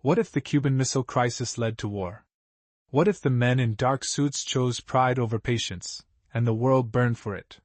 What if the Cuban Missile Crisis led to war? What if the men in dark suits chose pride over patience, and the world burned for it?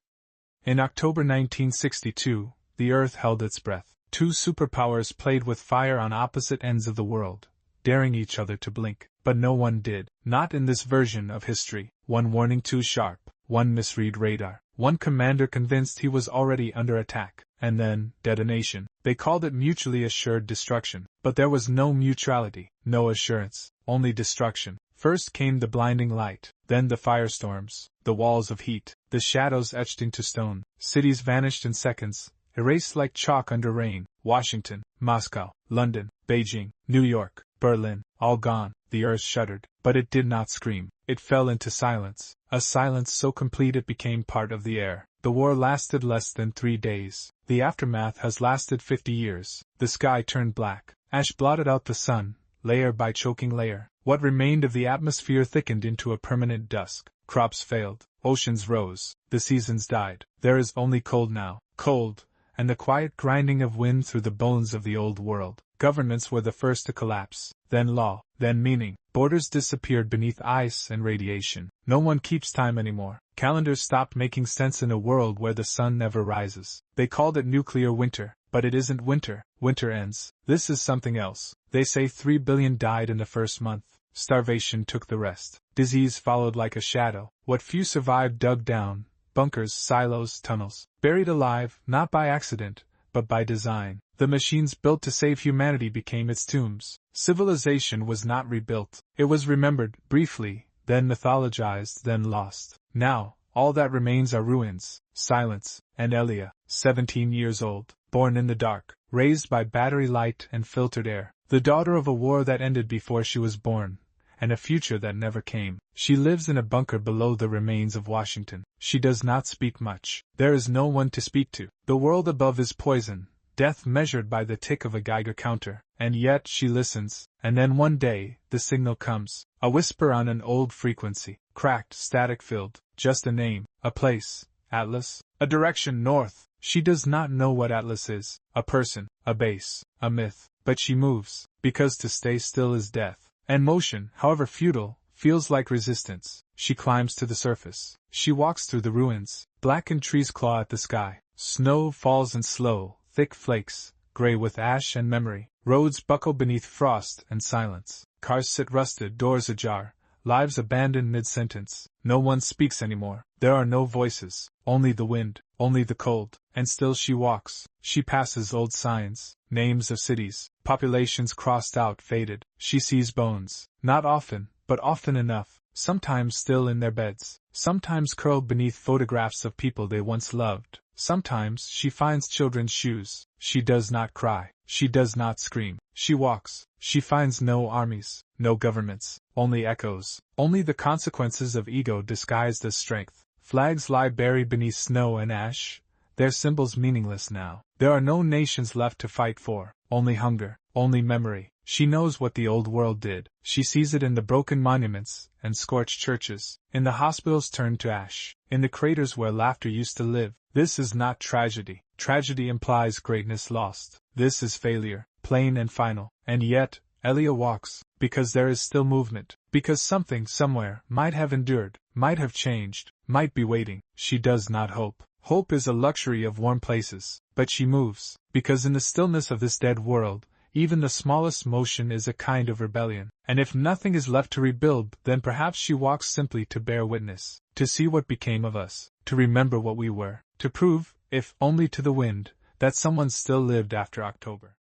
In October 1962, the Earth held its breath. Two superpowers played with fire on opposite ends of the world, daring each other to blink. But no one did. Not in this version of history. One warning too sharp, one misread radar, one commander convinced he was already under attack, and then, detonation. They called it mutually assured destruction. But there was no mutuality, no assurance, only destruction. First came the blinding light, then the firestorms, the walls of heat, the shadows etched into stone. Cities vanished in seconds, erased like chalk under rain. Washington, Moscow, London, Beijing, New York, Berlin, all gone. The earth shuddered, but it did not scream. It fell into silence, a silence so complete it became part of the air. The war lasted less than 3 days. The aftermath has lasted 50 years. The sky turned black. Ash blotted out the sun, layer by choking layer. What remained of the atmosphere thickened into a permanent dusk. Crops failed. Oceans rose. The seasons died. There is only cold now. Cold, and the quiet grinding of wind through the bones of the old world. Governments were the first to collapse, then law, then meaning. Borders disappeared beneath ice and radiation. No one keeps time anymore. Calendars stopped making sense in a world where the sun never rises. They called it nuclear winter, but it isn't winter. Winter ends. This is something else. They say 3 billion died in the first month. Starvation took the rest. Disease followed like a shadow. What few survived dug down. Bunkers, silos, tunnels. Buried alive, not by accident, but by design. The machines built to save humanity became its tombs. Civilization was not rebuilt. It was remembered, briefly, then mythologized, then lost. Now, all that remains are ruins, silence, and Elia, 17 years old, born in the dark, raised by battery light and filtered air, the daughter of a war that ended before she was born, and a future that never came. She lives in a bunker below the remains of Washington. She does not speak much. There is no one to speak to. The world above is poison, death measured by the tick of a Geiger counter, and yet she listens, and then one day, the signal comes, a whisper on an old frequency, cracked, static-filled, just a name, a place, Atlas, a direction north. She does not know what Atlas is, a person, a base, a myth, but she moves, because to stay still is death, and motion, however futile, feels like resistance. She climbs to the surface. She walks through the ruins. Blackened trees claw at the sky. Snow falls in slow, thick flakes, gray with ash and memory. Roads buckle beneath frost and silence. Cars sit rusted, doors ajar, lives abandoned mid-sentence. No one speaks anymore. There are no voices, only the wind, only the cold. And still she walks. She passes old signs, names of cities, populations crossed out, faded. She sees bones, not often, but often enough, sometimes still in their beds, sometimes curled beneath photographs of people they once loved. Sometimes she finds children's shoes. She does not cry. She does not scream. She walks. She finds no armies, no governments, only echoes, only the consequences of ego disguised as strength. Flags lie buried beneath snow and ash, their symbols meaningless now. There are no nations left to fight for, only hunger, only memory. She knows what the old world did. She sees it in the broken monuments and scorched churches, in the hospitals turned to ash, in the craters where laughter used to live. This is not tragedy. Tragedy implies greatness lost. This is failure, plain and final. And yet, Elia walks, because there is still movement, because something somewhere might have endured, might have changed, might be waiting. She does not hope. Hope is a luxury of warm places, but she moves, because in the stillness of this dead world, even the smallest motion is a kind of rebellion. And if nothing is left to rebuild, then perhaps she walks simply to bear witness, to see what became of us, to remember what we were, to prove, if only to the wind, that someone still lived after October.